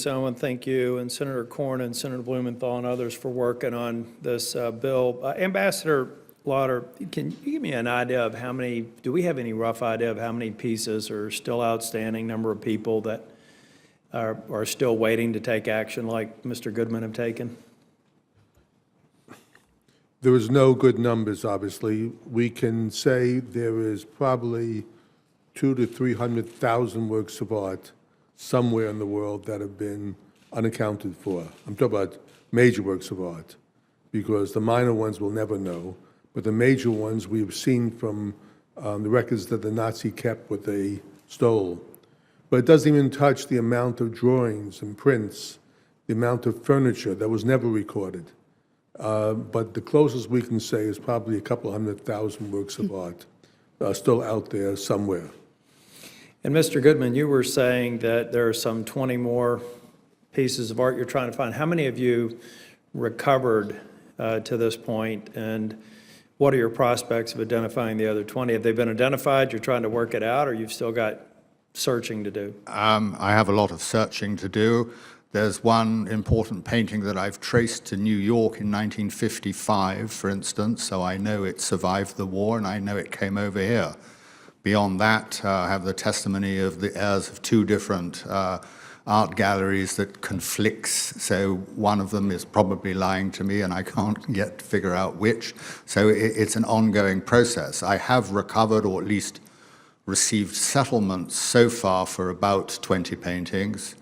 gentlemen. Thank you, and Senator Cornyn, and Senator Blumenthal, and others for working on this bill. Ambassador Lauder, can you give me an idea of how many, do we have any rough idea of how many pieces are still outstanding, number of people that are still waiting to take action like Mr. Goodman have taken? There is no good numbers, obviously. We can say there is probably 200,000 to 300,000 works of art somewhere in the world that have been unaccounted for. I'm talking about major works of art, because the minor ones we'll never know, but the major ones we've seen from the records that the Nazi kept what they stole. But it doesn't even touch the amount of drawings and prints, the amount of furniture that was never recorded. But the closest we can say is probably a couple 100,000 works of art still out there somewhere. And Mr. Goodman, you were saying that there are some 20 more pieces of art you're trying to find. How many have you recovered to this point, and what are your prospects of identifying the other 20? Have they been identified, you're trying to work it out, or you've still got searching to do? I have a lot of searching to do. There's one important painting that I've traced to New York in 1955, for instance, so I know it survived the war and I know it came over here. Beyond that, I have the testimony of the heirs of two different art galleries that conflicts, so one of them is probably lying to me and I can't yet figure out which. So it's an ongoing process. I have recovered, or at least received settlements so far for about 20 paintings,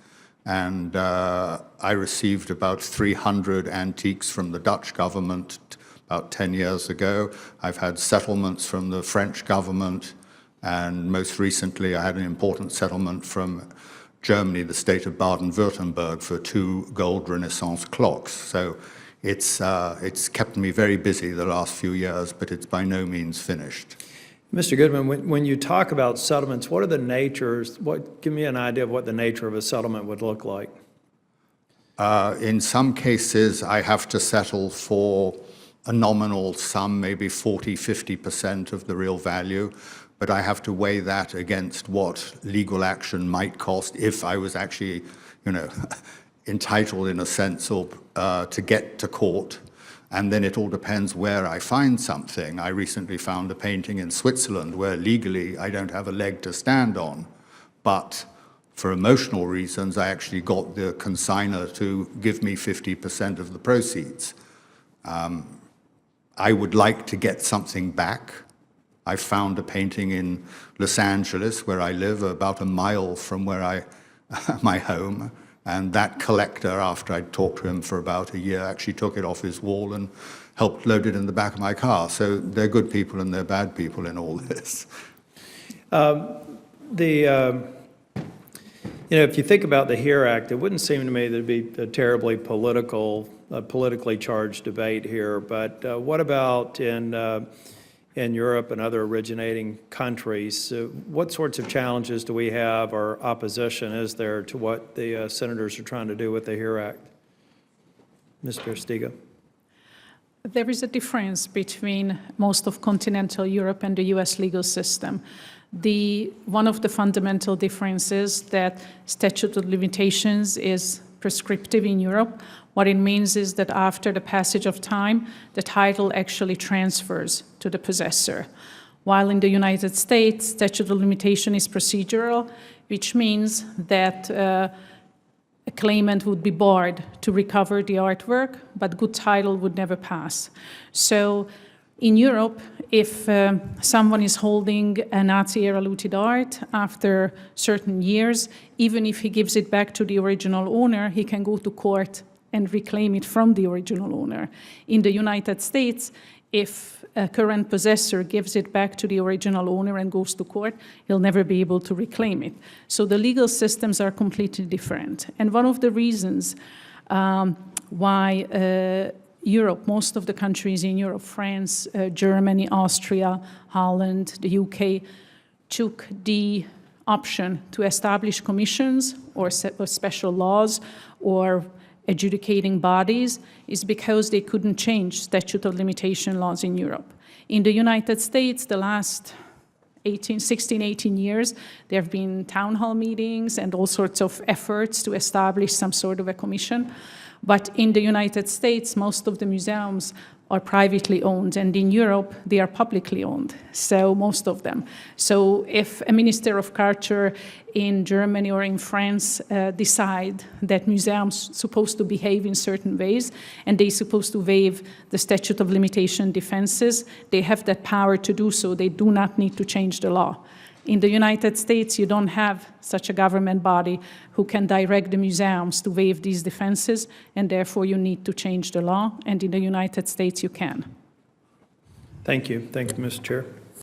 and I received about 300 antiques from the Dutch government about 10 years ago. I've had settlements from the French government, and most recently I had an important settlement from Germany, the state of Baden-Württemberg, for 2 gold Renaissance clocks. So it's kept me very busy the last few years, but it's by no means finished. Mr. Goodman, when you talk about settlements, what are the natures? Give me an idea of what the nature of a settlement would look like. In some cases, I have to settle for a nominal sum, maybe 40, 50% of the real value, but I have to weigh that against what legal action might cost if I was actually, entitled in a sense or to get to court. And then it all depends where I find something. I recently found a painting in Switzerland where legally I don't have a leg to stand on, but for emotional reasons, I actually got the consignor to give me 50% of the proceeds. I would like to get something back. I found a painting in Los Angeles, where I live, about a mile from where my home, and that collector, after I'd talked to him for about a year, actually took it off his wall and helped load it in the back of my car. So they're good people and they're bad people in all this. If you think about the HERE Act, it wouldn't seem to me there'd be a terribly politically charged debate here. But what about in Europe and other originating countries? What sorts of challenges do we have, or opposition is there to what the senators are trying to do with the HERE Act? Mr. Stiga. There is a difference between most of continental Europe and the US legal system. One of the fundamental differences that statute of limitations is prescriptive in Europe. What it means is that after the passage of time, the title actually transfers to the possessor. While in the United States, statute of limitation is procedural, which means that a claimant would be barred to recover the artwork, but good title would never pass. So in Europe, if someone is holding a Nazi-era looted art after certain years, even if he gives it back to the original owner, he can go to court and reclaim it from the original owner. In the United States, if a current possessor gives it back to the original owner and goes to court, he'll never be able to reclaim it. So the legal systems are completely different. And one of the reasons why Europe, most of the countries in Europe, France, Germany, Austria, Holland, the UK, took the option to establish commissions or special laws or adjudicating bodies is because they couldn't change statute of limitation laws in Europe. In the United States, the last 16, 18 years, there have been town hall meetings and all sorts of efforts to establish some sort of a commission. But in the United States, most of the museums are privately owned, and in Europe, they are publicly owned, so most of them. So if a minister of culture in Germany or in France decide that museums are supposed to behave in certain ways, and they're supposed to waive the statute of limitation defenses, they have that power to do so. They do not need to change the law. In the United States, you don't have such a government body who can direct the museums to waive these defenses, and therefore you need to change the law, and in the United States you can. Thank you. Thank you, Mr. Chair.